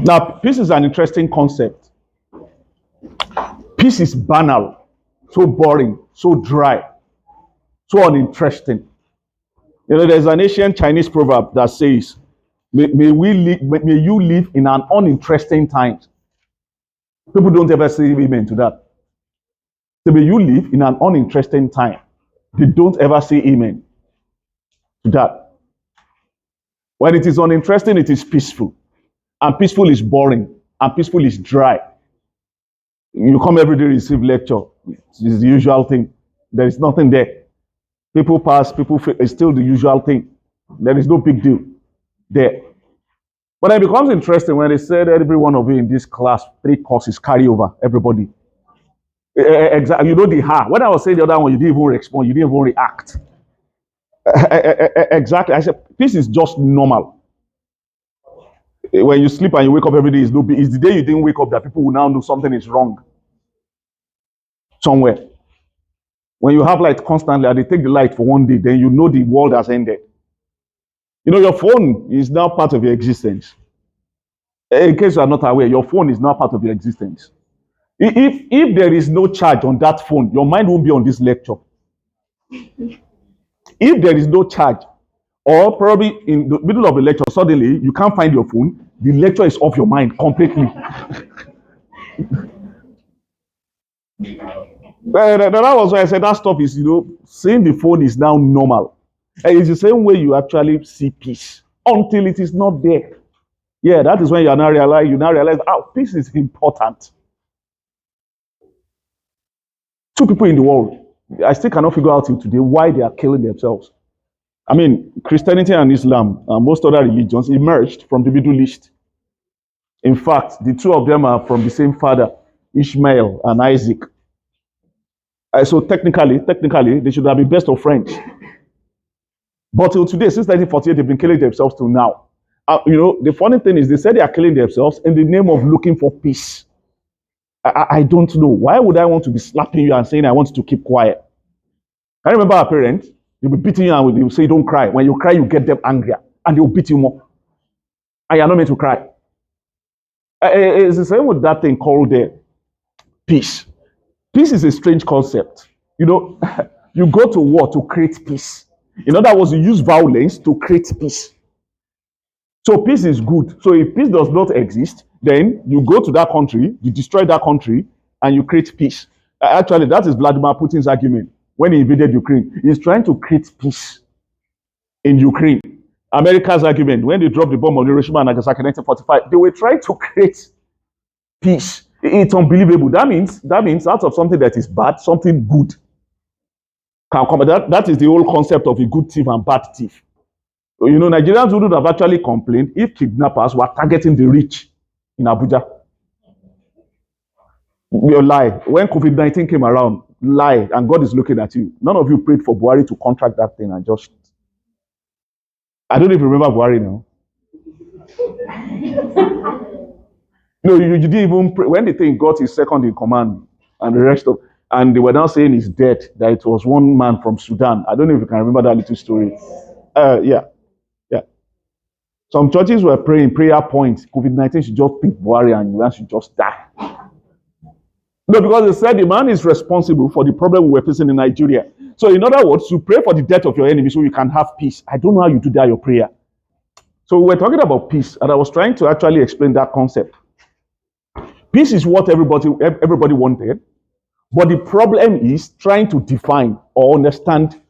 Now, peace is an interesting concept. Peace is banal, so boring, so dry, so uninteresting. There's an ancient Chinese proverb that says, may you live in an uninteresting time. People don't ever say amen to that. So may you live in an uninteresting time. They don't ever say amen to that. When it is uninteresting, it is peaceful. And peaceful is boring. And peaceful is dry. You come every day, receive lecture. It's the usual thing. There is nothing there. People pass, it's still the usual thing. There is no big deal there. But it becomes interesting when they said every one of you in this class, 3 courses carry over, everybody. Exactly. You know the ha. When I was saying the other one, you didn't even respond, you didn't even react. Exactly. I said, peace is just normal. When you sleep and you wake up every day, it's the day you didn't wake up that people will now know something is wrong somewhere. When you have light constantly and they take the light for one day, then you know the world has ended. Your phone is now part of your existence. In case you are not aware, your phone is now part of your existence. If there is no charge on that phone, your mind won't be on this lecture. If there is no charge, or probably in the middle of the lecture, suddenly you can't find your phone, the lecture is off your mind completely. That was why I said that stuff is, seeing the phone is now normal. And it's the same way you actually see peace until it is not there. Yeah, that is when you now realize, peace is important. 2 people in the world, I still cannot figure out till today why they are killing themselves. I mean, Christianity and Islam and most other religions emerged from the Middle East. In fact, the 2 of them are from the same father, Ishmael and Isaac. So technically, they should have been best of friends. But till today, since 1948, they've been killing themselves till now. The funny thing is they say they are killing themselves in the name of looking for peace. I don't know. Why would I want to be slapping you and saying I want you to keep quiet? I remember our parents, they'll be beating you and they'll say, don't cry. When you cry, you get them angrier and they'll beat you more. And you're not meant to cry. It's the same with that thing called peace. Peace is a strange concept. You go to war to create peace. In other words, you use violence to create peace. So peace is good. So if peace does not exist, then you go to that country, you destroy that country, and you create peace. Actually, that is Vladimir Putin's argument when he invaded Ukraine. He's trying to create peace in Ukraine. America's argument when they dropped the bomb on Hiroshima and Nagasaki in 1945, they were trying to create peace. It's unbelievable. That means out of something that is bad, something good can come. That is the whole concept of a good thief and bad thief. Nigerians wouldn't have actually complained if kidnappers were targeting the rich in Abuja. You lie. When COVID-19 came around, lie, and God is looking at you. None of you prayed for Buhari to contract that thing and just. I don't even remember Buhari now. No, you didn't even pray. When the thing got his second in command and the rest of, and they were now saying he's dead, that it was one man from Sudan. I don't know if you can remember that little story. Yeah. Some churches were praying prayer points. COVID-19 should just pick Buhari and you should just die. No, because they said the man is responsible for the problem we're facing in Nigeria. So in other words, you pray for the death of your enemy so you can have peace. I don't know how you do that, your prayer. So we were talking about peace, and I was trying to actually explain that concept. Peace is what everybody wanted, but the problem is trying to define or understand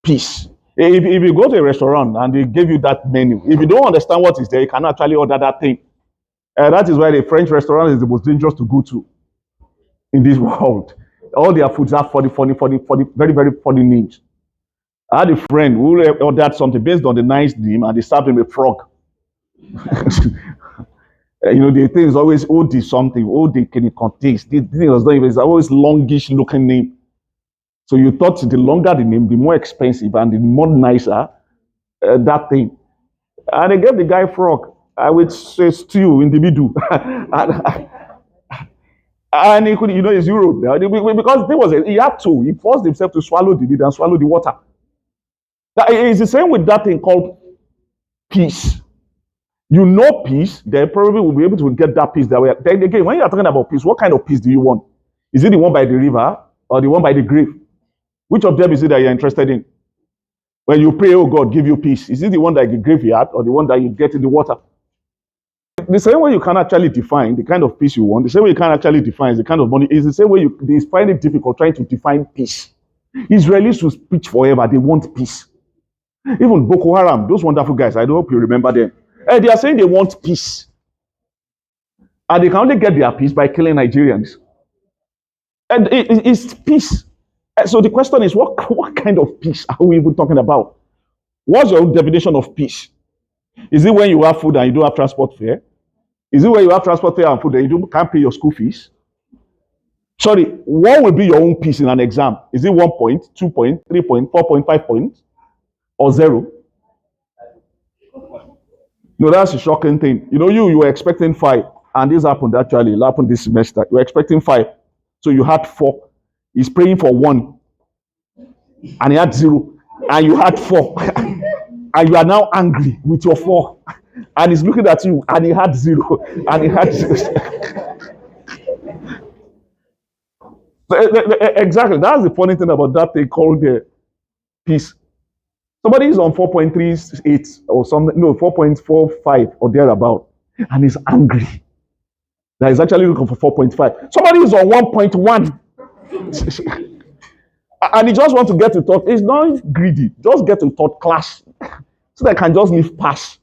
peace. If you go to a restaurant and they give you that menu, if you don't understand what is there, you cannot actually order that thing. That is why the French restaurant is the most dangerous to go to in this world. All their foods have funny, very, very funny names. I had a friend who ordered something based on the nice name, and they served him a frog. The thing is always OD something, OD can it contains. The thing was not even, it's always longish looking name. So you thought the longer the name, the more expensive and the more nicer that thing. And they gave the guy frog with stew in the middle. And he could, it's Europe. Because he had to. He forced himself to swallow the meat and swallow the water. It's the same with that thing called peace. you know peace, then probably will be able to get that peace that way. Then again, when you are talking about peace, what kind of peace do you want? Is it the one by the river or the one by the grave? Which of them is it that you're interested in? When you pray, oh God, give you peace, is it the one that the graveyard or the one that you get in the water? The same way you can actually define the kind of peace you want, the same way you can actually define the kind of money, is the same way they find it difficult trying to define peace. Israelis will preach forever, they want peace. Even Boko Haram, those wonderful guys, I hope you remember them. They are saying they want peace. And they can only get their peace by killing Nigerians. And it's peace. So the question is, what kind of peace are we even talking about? What's your definition of peace? Is it when you have food and you don't have transport fare? Is it when you have transport fare and food and you can't pay your school fees? Sorry, what will be your own peace in an exam? Is it 1 point, 2 point, 3 point, 4.5 points, or 0? No, that's a shocking thing. You know, you were expecting 5, and this happened actually. It happened this semester. You were expecting 5, so you had 4. He's praying for 1, and he had 0, and you had 4, and you are now angry with your 4, and he's looking at you, and he had 0, and he had 0. Exactly. That's the funny thing about that thing called the peace. Somebody is on 4.38 or something, no, 4.45 or thereabout, and is angry. That is actually looking for 4.5. Somebody is on 1.1. And he just wants to get to third. He's not greedy. Just get to third class so they can just live past.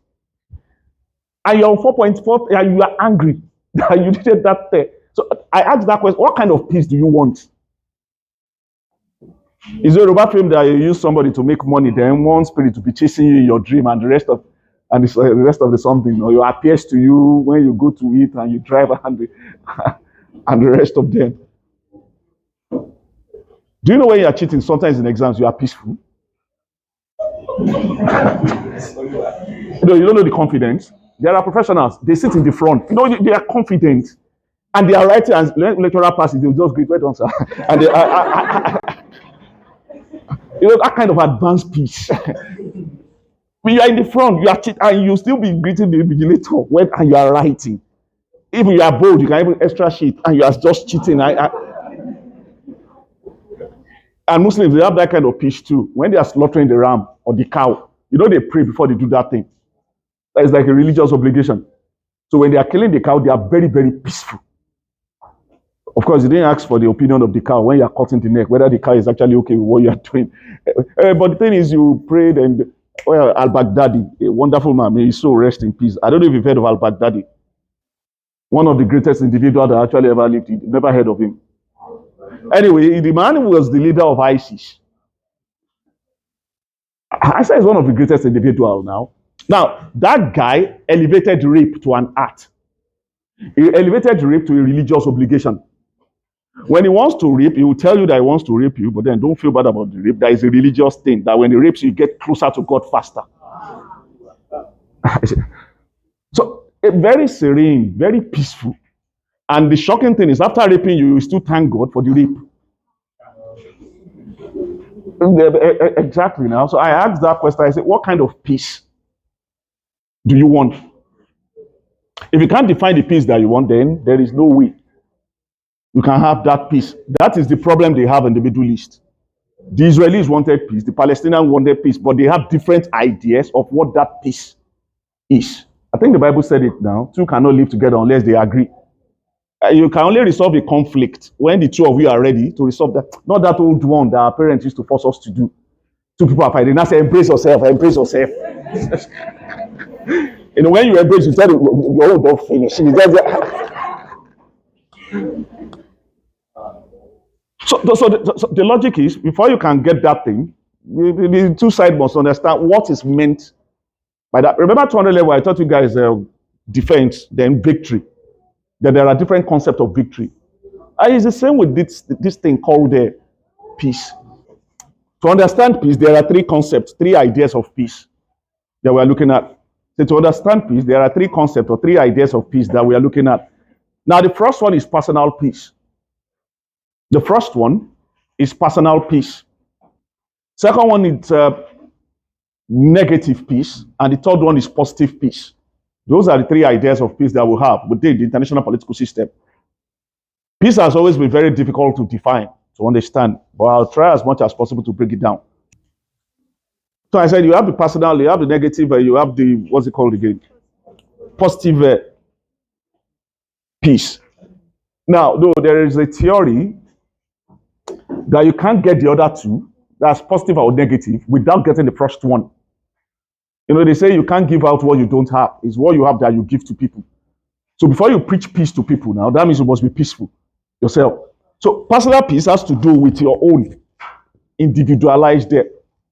And you're on 4.4 and you are angry that you did that thing. So I asked that question, what kind of peace do you want? Is it a Yoruba film that you use somebody to make money, then one spirit to be chasing you in your dream, and the rest of the something, or you appears to you when you go to eat and you drive and the rest of them. Do you know when you are cheating? Sometimes in exams you are peaceful. No, you don't know the confidence. There are professionals. They sit in the front. You know, they are confident, and they are writing. And lecturer passes, they will just greet, "Well done, sir." And they you know, that kind of advanced peace. When you are in the front, you are cheating, and you still be greeting the invigilator and you are writing. If you are bold, you can even extra sheet, and you are just cheating. And Muslims, they have that kind of peace too. When they are slaughtering the ram or the cow, you know, they pray before they do that thing. That is like a religious obligation. So when they are killing the cow, they are very, very peaceful. Of course, you didn't ask for the opinion of the cow when you are cutting the neck, whether the cow is actually okay with what you are doing. But the thing is, you prayed, and al-Baghdadi, a wonderful man, may his soul rest in peace. I don't know if you've heard of al-Baghdadi. One of the greatest individuals that actually ever lived. You never heard of him. Anyway, the man was the leader of ISIS. ISIS is one of the greatest individuals now. Now, that guy elevated rape to an art. He elevated rape to a religious obligation. When he wants to rape, he will tell you that he wants to rape you, but then don't feel bad about the rape. That is a religious thing, that when he rapes you, you get closer to God faster. So, very serene, very peaceful. And the shocking thing is, after raping you, you still thank God for the rape. Exactly now. So I asked that question. I said, what kind of peace do you want? If you can't define the peace that you want, then there is no way you can have that peace. That is the problem they have in the Middle East. The Israelis wanted peace, the Palestinians wanted peace, but they have different ideas of what that peace is. I think the Bible said it now. Two cannot live together unless they agree. You can only resolve a conflict when the two of you are ready to resolve that. Not that old one that our parents used to force us to do. Two people are fighting. Now say, embrace yourself, embrace yourself. You know, when you embrace, you tell your own don't finish. So the logic is, before you can get that thing, the two sides must understand what is meant by that. Remember 200 level, I taught you guys defense, then victory. That there are different concepts of victory. And it's the same with this thing called peace. To understand peace, there are 3 concepts, 3 ideas of peace that we are looking at. So to understand peace, there are 3 concepts or 3 ideas of peace that we are looking at. Now, the first one is personal peace. The first one is personal peace. Second one is negative peace. And the third one is positive peace. Those are the three ideas of peace that we have within the international political system. Peace has always been very difficult to define, to understand, but I'll try as much as possible to break it down. So I said you have the personal, you have the negative, you have the, what's it called again? Positive peace. Now, though there is a theory that you can't get the other two, that's positive or negative, without getting the first one. You know, they say you can't give out what you don't have. It's what you have that you give to people. So before you preach peace to people now, that means you must be peaceful yourself. So personal peace has to do with your own individualized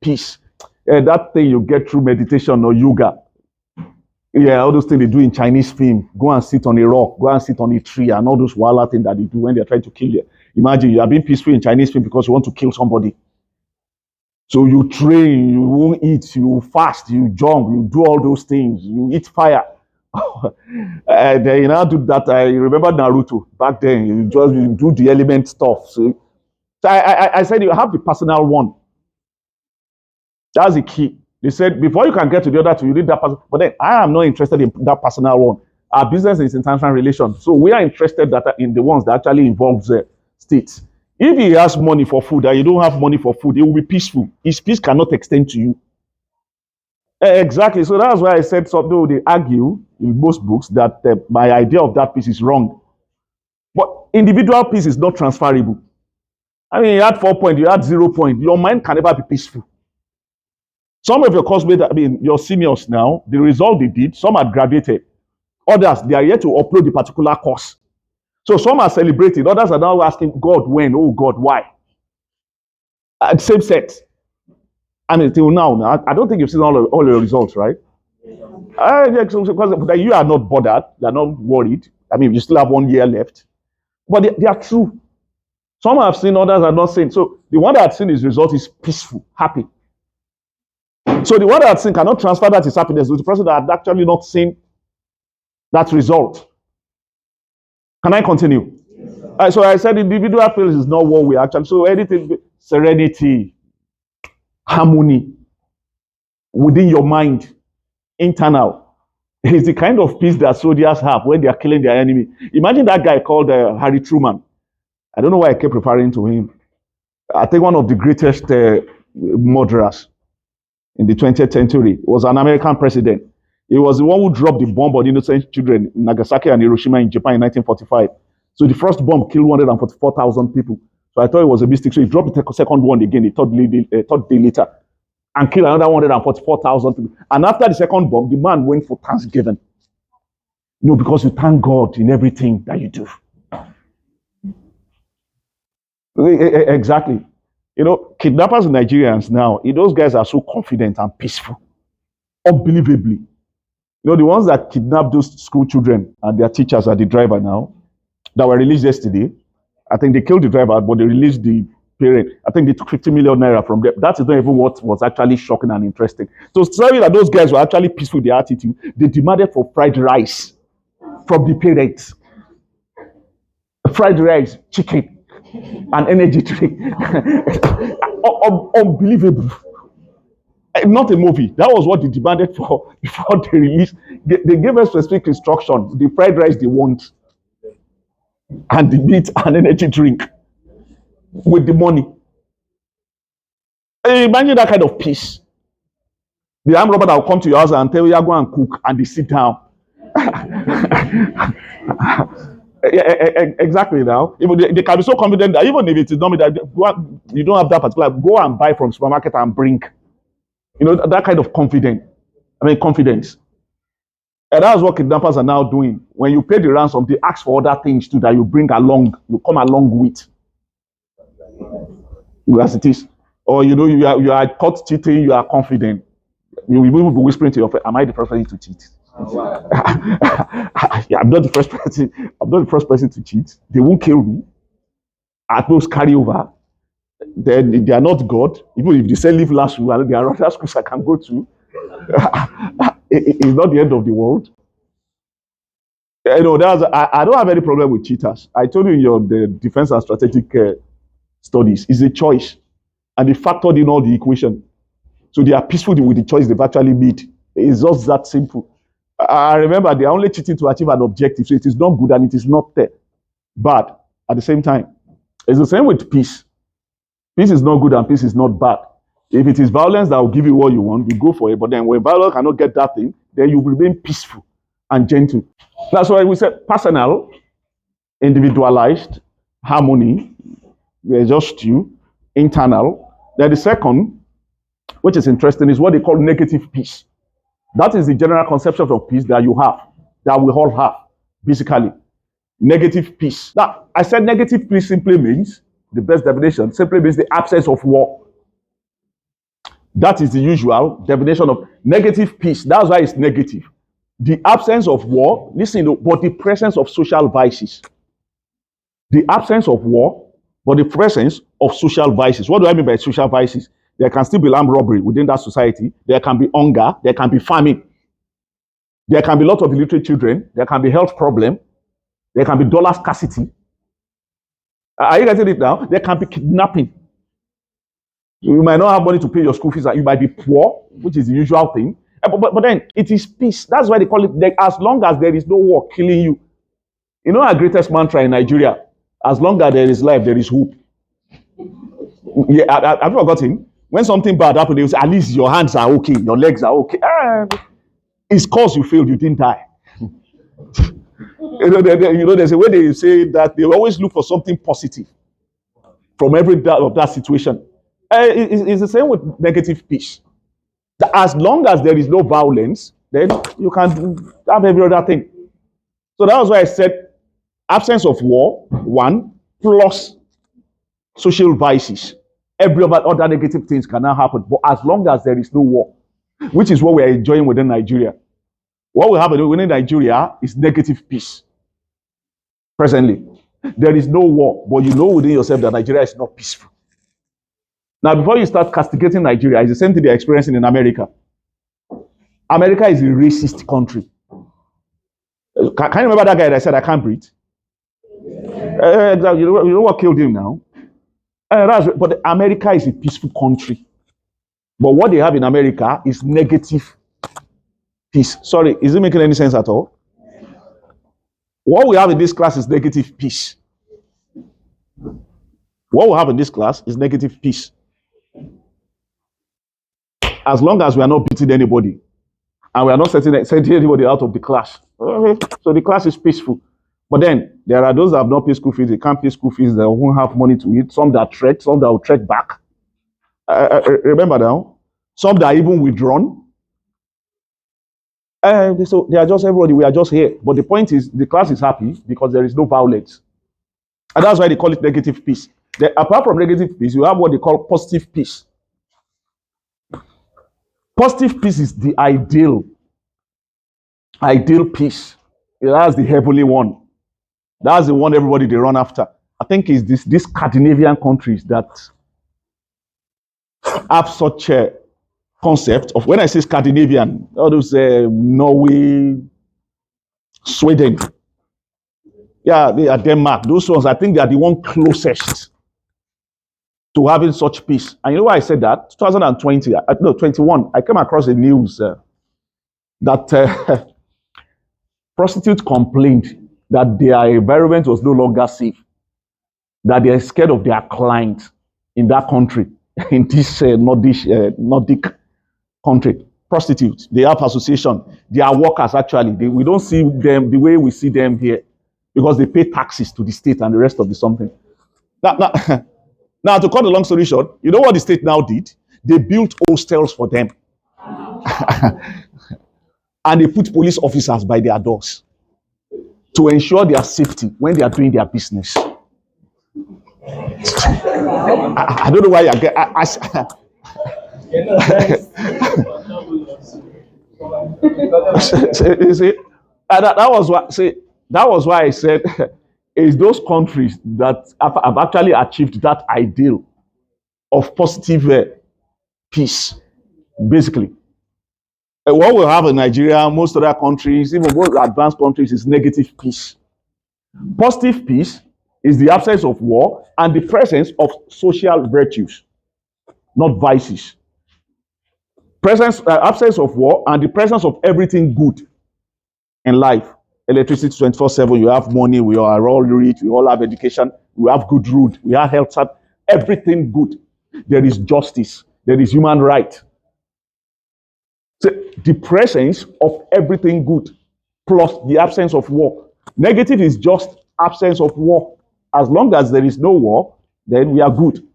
peace. That thing you get through meditation or yoga. Yeah, all those things they do in Chinese film. Go and sit on a rock, go and sit on a tree, and all those wild things that they do when they're trying to kill you. Imagine you are being peaceful in Chinese film because you want to kill somebody. So you train, you won't eat, you fast, you jump, you do all those things, you eat fire. And you now do that. I remember Naruto back then. You do the element stuff. So I said you have the personal one. That's the key. They said before you can get to the other two, you need that person. But then I am not interested in that personal one. Our business is international relations, so we are interested in the ones that actually involves states. If he has money for food and you don't have money for food, it will be peaceful. His peace cannot extend to you. Exactly. So that's why I said something. They argue in most books that my idea of that peace is wrong. But individual peace is not transferable. I mean, you had 4 points, you had 0 point. Your mind can never be peaceful. Some of your classmates, your seniors now, the result they did, some had graduated. Others, they are yet to upload the particular course. So some are celebrating. Others are now asking, God, when? Oh, God, why? Same set. I mean, till now, I don't think you've seen all the results, right? Because you are not bothered. You are not worried. I mean, you still have 1 year left. But they are true. Some have seen, others are not seen. So the one that had seen his result is peaceful, happy. So the one that had seen cannot transfer that his happiness to the person that had actually not seen that result. Can I continue? So I said individual peace is not what we actually. So anything, serenity, harmony within your mind, internal, is the kind of peace that soldiers have when they are killing their enemy. Imagine that guy called Harry Truman. I don't know why I kept referring to him. I think one of the greatest murderers in the 20th century was an American president. He was the one who dropped the bomb on innocent children in Nagasaki and Hiroshima in Japan in 1945. So the first bomb killed 144,000 people. So I thought it was a mistake. So he dropped the second one again, the third day later, and killed another 144,000 people. And after the second bomb, the man went for Thanksgiving. Because you thank God in everything that you do. Exactly. Kidnappers and Nigerians now, those guys are so confident and peaceful. Unbelievably. The ones that kidnapped those school children and their teachers are the driver now, that were released yesterday. I think they killed the driver, but they released the parent. I think they took 50 million naira from them. That is not even what was actually shocking and interesting. So sorry that those guys were actually peaceful with their attitude. They demanded for fried rice from the parents. Fried rice, chicken, and energy drink. Unbelievable. Not a movie. That was what they demanded for before they released. They gave us specific instructions. The fried rice they want, and the meat and energy drink with the money. Imagine that kind of peace. The armed robber that will come to your house and tell you, go and cook, and they sit down. Exactly now. Even they can be so confident that even if it is not that you don't have that particular, go and buy from supermarket and bring. That kind of confidence. Confidence. And that's what kidnappers are now doing. When you pay the ransom, they ask for other things too that you bring along, you come along with. As it is. Or you are caught cheating, you are confident. You will be whispering to your friend, am I the first person to cheat? Yeah, I'm not the first person. I'm not the first person to cheat. They won't kill me. At most carry over. Then they are not God. Even if they say leave last week, there are other schools I can go to. It's not the end of the world. I don't have any problem with cheaters. I told you in the defense and strategic studies, it's a choice. And they factored in all the equation. So they are peaceful with the choice they've actually made. It's just that simple. I remember they are only cheating to achieve an objective, so it is not good and it is not bad at the same time. It's the same with peace. Peace is not good and peace is not bad. If it is violence that will give you what you want, you go for it. But then when violence cannot get that thing, then you will remain peaceful and gentle. That's why we said personal, individualized, harmony, just you, internal. Then the second, which is interesting, is what they call negative peace. That is the general conception of peace that you have, that we all have, basically. Negative peace. Now, I said negative peace simply means, the best definition, simply means the absence of war. That is the usual definition of negative peace. That's why it's negative. The absence of war, listen, but the presence of social vices. The absence of war, but the presence of social vices. What do I mean by social vices? There can still be armed robbery within that society. There can be hunger. There can be famine. There can be a lot of illiterate children. There can be health problem. There can be dollar scarcity. Are you getting it now? There can be kidnapping. You might not have money to pay your school fees. You might be poor, which is the usual thing. But then it is peace. That's why they call it, as long as there is no war killing you. You know our greatest mantra in Nigeria? As long as there is life, there is hope. Yeah, have you forgotten? When something bad happens, they will say, at least your hands are okay, your legs are okay. It's cause you failed, you didn't die. There's a way they say that they always look for something positive from every of that situation. It's the same with negative peace. As long as there is no violence, then you can have every other thing. So that was why I said absence of war, one, plus social vices. Every other negative things cannot happen. But as long as there is no war, which is what we are enjoying within Nigeria. What we have within Nigeria is negative peace. Presently, there is no war, but you know within yourself that Nigeria is not peaceful. Now, before you start castigating Nigeria, it's the same thing they're experiencing in America. America is a racist country. Can you remember that guy that said, I can't breathe? Exactly. You know what killed him now? But America is a peaceful country. But what they have in America is negative peace. Sorry, is it making any sense at all? What we have in this class is negative peace. What we have in this class is negative peace. As long as we are not beating anybody and we are not sending anybody out of the class. So the class is peaceful. But then there are those that have not paid school fees, they can't pay school fees, they won't have money to eat, some that trek, some that will trek back. Remember now, some that are even withdrawn. So they are just everybody, we are just here. But the point is, the class is happy because there is no violence. And that's why they call it negative peace. Apart from negative peace, you have what they call positive peace. Positive peace is the ideal peace. That's the heavenly one. That's the one everybody they run after. I think it's these Scandinavian countries that have such a concept of, when I say Scandinavian, all those Norway, Sweden, yeah, they are Denmark. Those ones, I think they are the one closest to having such peace. And you know why I said that? 2020, no, 21, I came across the news that prostitutes complained that their environment was no longer safe, that they are scared of their clients in that country, in this Nordic country. Prostitutes, they have association, they are workers actually. We don't see them the way we see them here because they pay taxes to the state and the rest of the something. Now, to cut the long story short, you know what the state now did? They built hostels for them. And they put police officers by their doors to ensure their safety when they are doing their business. I don't know why I get. See, that was why I said it's those countries that have actually achieved that ideal of positive peace, basically. What we have in Nigeria, most other countries, even most advanced countries, is negative peace. Positive peace is the absence of war and the presence of social virtues, not vices. Absence of war and the presence of everything good. in life. Electricity 24/7, you have money, we are all rich, we all have education, we have good road, we have health, everything good. There is justice, there is human right. So the presence of everything good plus the absence of war. Negative is just absence of war. As long as there is no war, then we are good.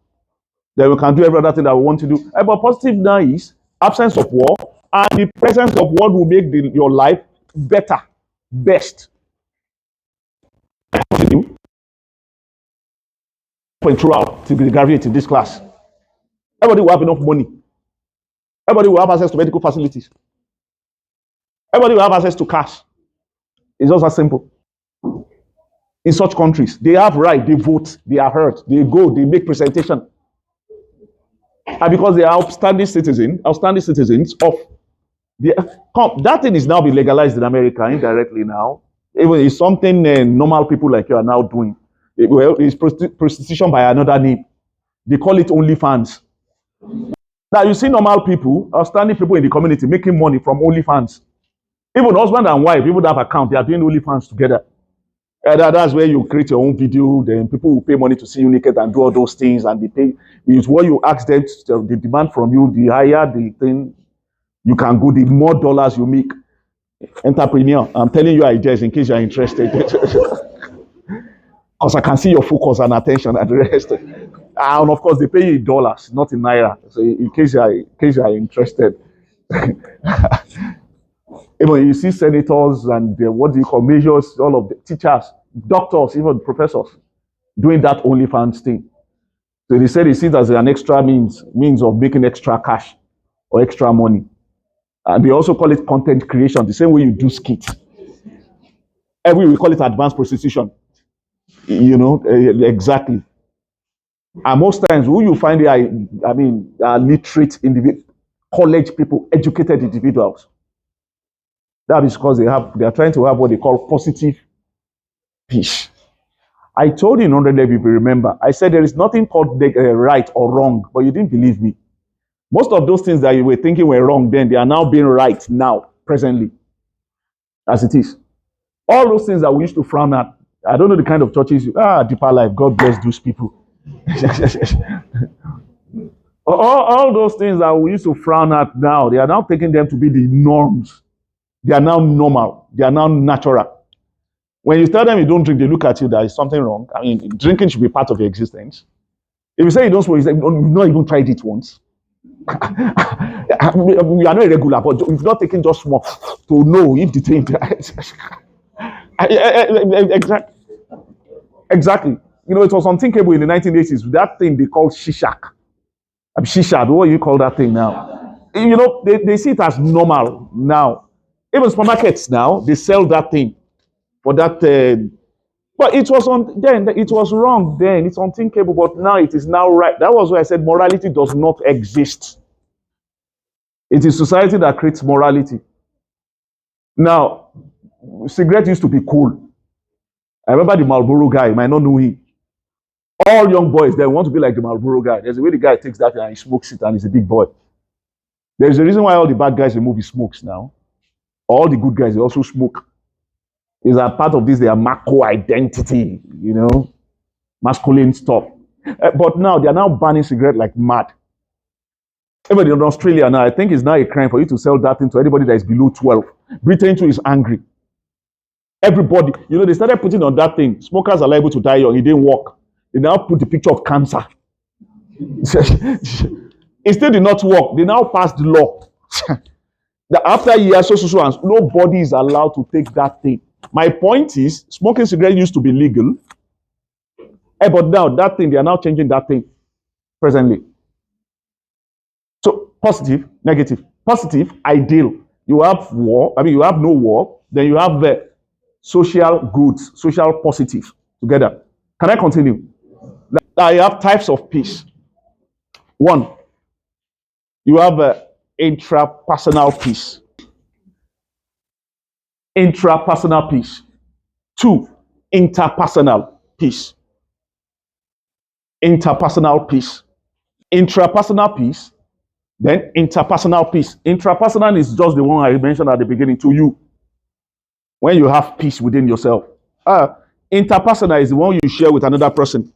Then we can do every other thing that we want to do. But positive now is absence of war, and the presence of what will make your life better, best. Continue. Throughout to graduate in this class. Everybody will have enough money. Everybody will have access to medical facilities. Everybody will have access to cash. It's just as simple. In such countries, they have right, they vote, they are heard, they go, they make presentation. And because they are outstanding citizens of the that thing is now being legalized in America indirectly now. Even it's something normal people like you are now doing. Well, it's prostitution by another name. They call it OnlyFans. Now you see normal people, outstanding people in the community making money from OnlyFans. Even husband and wife, people that have account, they are doing OnlyFans together. That's where you create your own video. Then people will pay money to see you naked and do all those things, and they pay. It's what you ask them. The demand from you, the higher the thing you can go, the more dollars you make. Entrepreneur, I'm telling you ideas in case you're interested. Because I can see your focus and attention at the rest. And of course, they pay you in dollars, not in naira. So in case you're interested. Even you see senators and what do you call majors, all of the teachers, doctors, even professors doing that OnlyFans thing. So they say they see it as an extra means of making extra cash or extra money. And they also call it content creation, the same way you do skits. We call it advanced prostitution. Exactly. And most times, who you find are literate individuals, college people, educated individuals. That is because they are trying to have what they call positive peace. I told you in 100 if you remember, I said there is nothing called right or wrong, but you didn't believe me. Most of those things that you were thinking were wrong then, they are now being right now, presently, as it is. All those things that we used to frown at, I don't know the kind of churches, Deeper Life, God bless those people. all those things that we used to frown at now, they are now taking them to be the norms. They are now normal. They are now natural. When you tell them you don't drink, they look at you, there is something wrong. I mean, drinking should be part of your existence. If you say you don't smoke, you say, you've not even tried it once. We are not irregular, but you've not taken just small to know if the thing. Exactly. It was unthinkable in the 1980s. That thing they called shishak. Shisha, what do you call that thing now? They see it as normal now. Even supermarkets now, they sell that thing for that. But it was then. It was wrong then. It's unthinkable, but now it is now right. That was why I said morality does not exist. It is society that creates morality. Now, cigarette used to be cool. I remember the Marlboro guy. You might not know him. All young boys, they want to be like the Marlboro guy. There's a way the guy takes that and he smokes it and he's a big boy. There's a reason why all the bad guys in the movie smokes now. All the good guys, they also smoke. Is a part of this, their macro identity, masculine stuff. But now, they are now banning cigarette like mad. Everybody in Australia now, I think it's now a crime for you to sell that thing to anybody that is below 12. Britain too is angry. Everybody, they started putting on that thing, smokers are liable to die young, it didn't work. They now put the picture of cancer. It still did not work. They now passed the law. That after years, and nobody is allowed to take that thing. My point is, smoking cigarettes used to be legal. But now, that thing, they are now changing that thing presently. So, positive, negative. Positive, ideal. You have war, you have no war, then you have the social goods, social positive together. Can I continue? Now, you have types of peace. One, you have intrapersonal peace. Intrapersonal peace. Two, interpersonal peace. Interpersonal peace. Intrapersonal peace, then interpersonal peace. Intrapersonal is just the one I mentioned at the beginning to you. when you have peace within yourself. Interpersonal is the one you share with another person.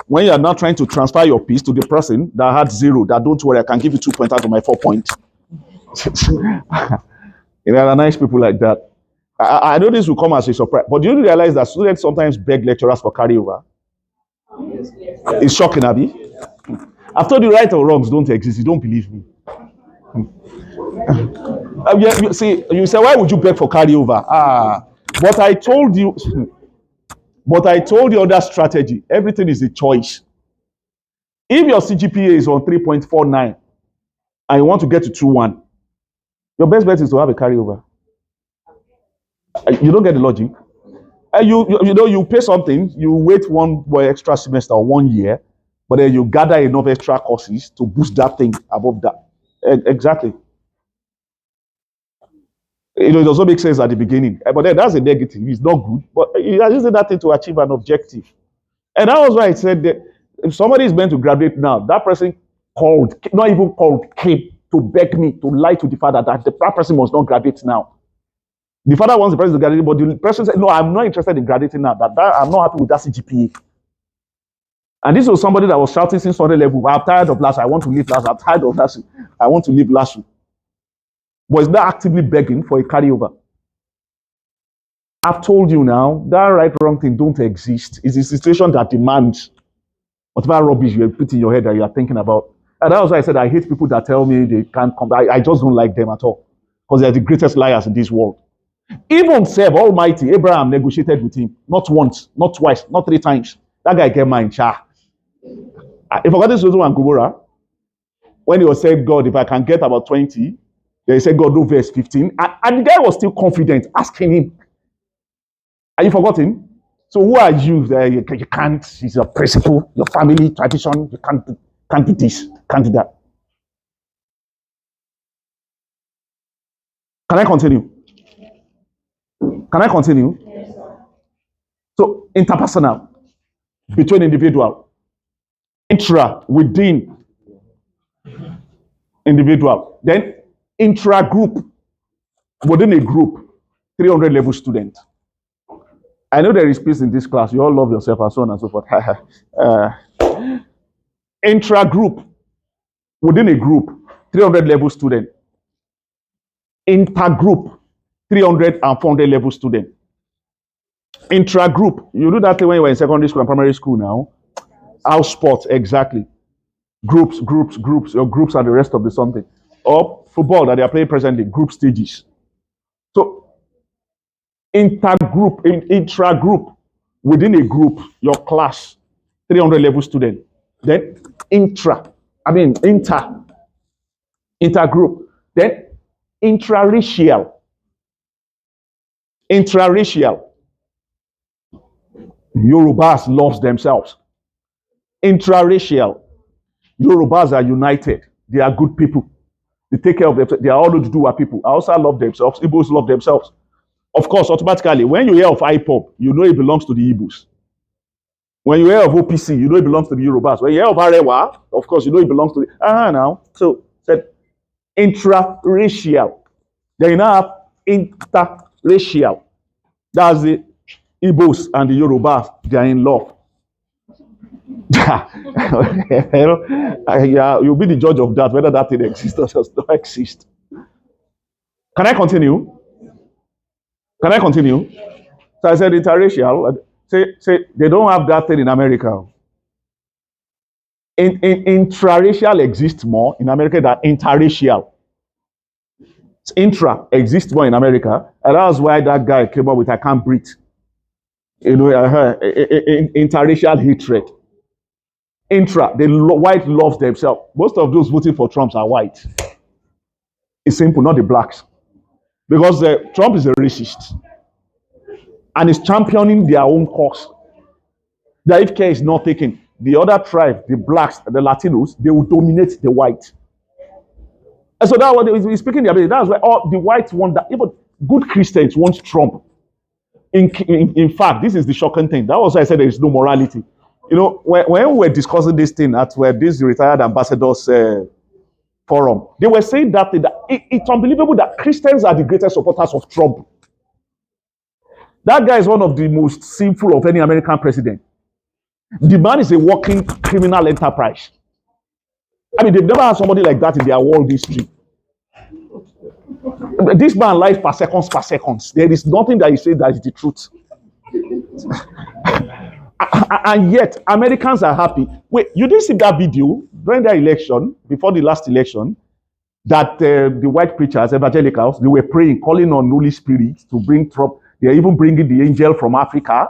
When you are not trying to transfer your peace to the person that had 0, that don't worry, I can give you 2 points out of my 4 points. There are nice people like that. I know this will come as a surprise, but do you realize that students sometimes beg lecturers for carryover? It's shocking, Abby. I've told you right or wrongs don't exist. You don't believe me. You say, why would you beg for carryover? But I told you, other strategy. Everything is a choice. If your CGPA is on 3.49 and you want to get to 2.1, your best bet is to have a carryover. You don't get the logic. You pay something, you wait one extra semester or 1 year, but then you gather enough extra courses to boost that thing above that. Exactly. It doesn't make sense at the beginning, but then that's a negative. It's not good, but you are using that thing to achieve an objective. And that was why I said that if somebody is meant to graduate now, that person came to beg me to lie to the father that the person must not graduate now. The father wants the person to graduate, but the person said, no, I'm not interested in graduating now. That I'm not happy with that CGPA. And this was somebody that was shouting since Sunday level, I'm tired of LASU, I want to leave LASU, I'm tired of LASU, I want to leave LASU. But is not actively begging for a carryover. I've told you now, that right wrong thing don't exist. It's a situation that demands whatever rubbish you put in your head that you are thinking about. And that was why I said I hate people that tell me they can't come. I just don't like them at all. Because they're the greatest liars in this world. Even Seb Almighty, Abraham negotiated with him. Not once, not twice, not 3 times. That guy came in cha. If I got this Sodom and Gomorrah, when he was saying, God, if I can get about 20, they said, God, do verse 15. And the guy was still confident, asking him, are you forgotten? So who are you? You can't, it's your principle, your family, tradition, you can't do this, can't do that. Can I continue? Can I continue? Yes, sir. So, interpersonal, between individual, intra, within individual, then intra-group, within a group, 300 level student. I know there is peace in this class. You all love yourself and so on and so forth. Intra-group, within a group, 300 level student. Intergroup, 300 and 400 level student. Intra-group, you do that thing when you were in secondary school and primary school now. House sports, exactly. Groups. Your groups are the rest of the something. Or football that they are playing presently, group stages. So, intra-group, within a group, your class, 300 level student. Then intergroup. Then intraracial. Yorubas loves themselves. Intraracial. Yorubas are united. They are good people. They take care of themselves. They are all Oduduwa people. Hausa love themselves. Igbos love themselves. Of course, automatically, when you hear of IPOB, you know it belongs to the Igbos. When you hear of OPC, you know it belongs to the Yorubas. When you hear of Arewa, of course, you know it belongs to the... now. So, said intraracial. Then you now have interracial. That's the Igbos and the Yorubas. They are in love. You'll be the judge of that, whether that thing exists or does not exist. Can I continue? So I said interracial. Say they don't have that thing in America. Intraracial exists more in America than interracial. Intra exists more in America, and that's why that guy came up with I can't breathe. Interracial hatred. The white loves themselves. Most of those voting for Trump are white. It's simple, not the blacks. Because Trump is a racist. And is championing their own cause. That if care is not taken, the other tribe, the blacks, the Latinos, they will dominate the white. And so that's what he's speaking the ability. That's why all the whites want that. Even good Christians want Trump. In fact, this is the shocking thing. That was why I said there is no morality. You know, when we were discussing this thing at where this retired ambassadors forum, they were saying that it's unbelievable that Christians are the greatest supporters of Trump. That guy is one of the most sinful of any American president. The man is a working criminal enterprise. I mean, they've never had somebody like that in their world history. This man lies per seconds, per seconds. There is nothing that he says that is the truth. And yet, Americans are happy. Wait, you didn't see that video during the election, before the last election, that the white preachers, evangelicals, they were praying, calling on Holy Spirit to bring Trump. They're even bringing the angel from Africa.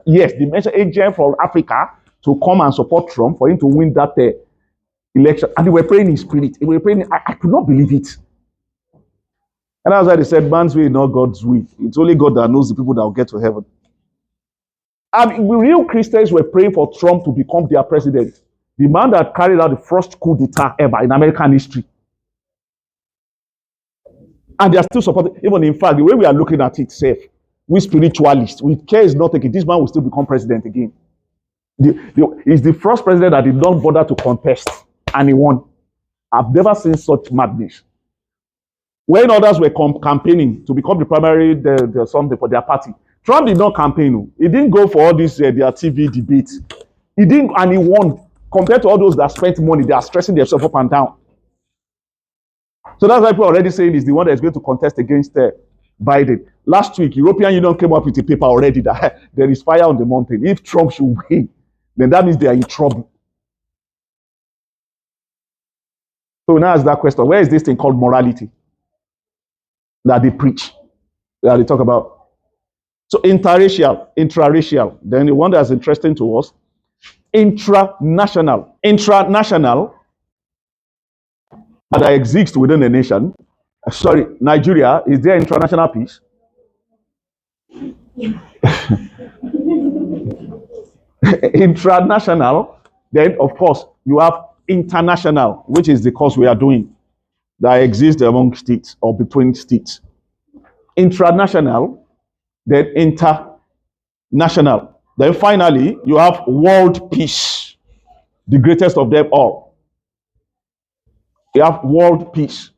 Yes, they mentioned angel from Africa to come and support Trump for him to win that election. And they were praying in spirit. They were praying. I could not believe it. And that's why they said, man's way, not God's way. It's only God that knows the people that will get to heaven. And real Christians were praying for Trump to become their president. The man that carried out the first coup d'etat ever in American history. And they are still supporting. Even in fact, the way we are looking at it, safe. We spiritualists, we care is not taking. This man will still become president again. He's the first president that did not bother to contest, and he won. I've never seen such madness. When others were campaigning to become the primary, something for their party, Trump did not campaign. He didn't go for all these their TV debates. He didn't, and he won. Compared to all those that spent money, they are stressing themselves up and down. So that's why people are already saying he's the one that is going to contest against Biden. Last week, European Union came up with a paper already that there is fire on the mountain. If Trump should win, then that means they are in trouble. So now ask that question: where is this thing called morality that they preach, that they talk about? So intraracial. Then the one that's interesting to us, intranational that exists within a nation. Sorry, Nigeria, is there international peace? Intranational, then of course you have international, which is the course we are doing that exists among states or between states. Intranational, then international. Then finally, you have world peace, the greatest of them all. You have world peace.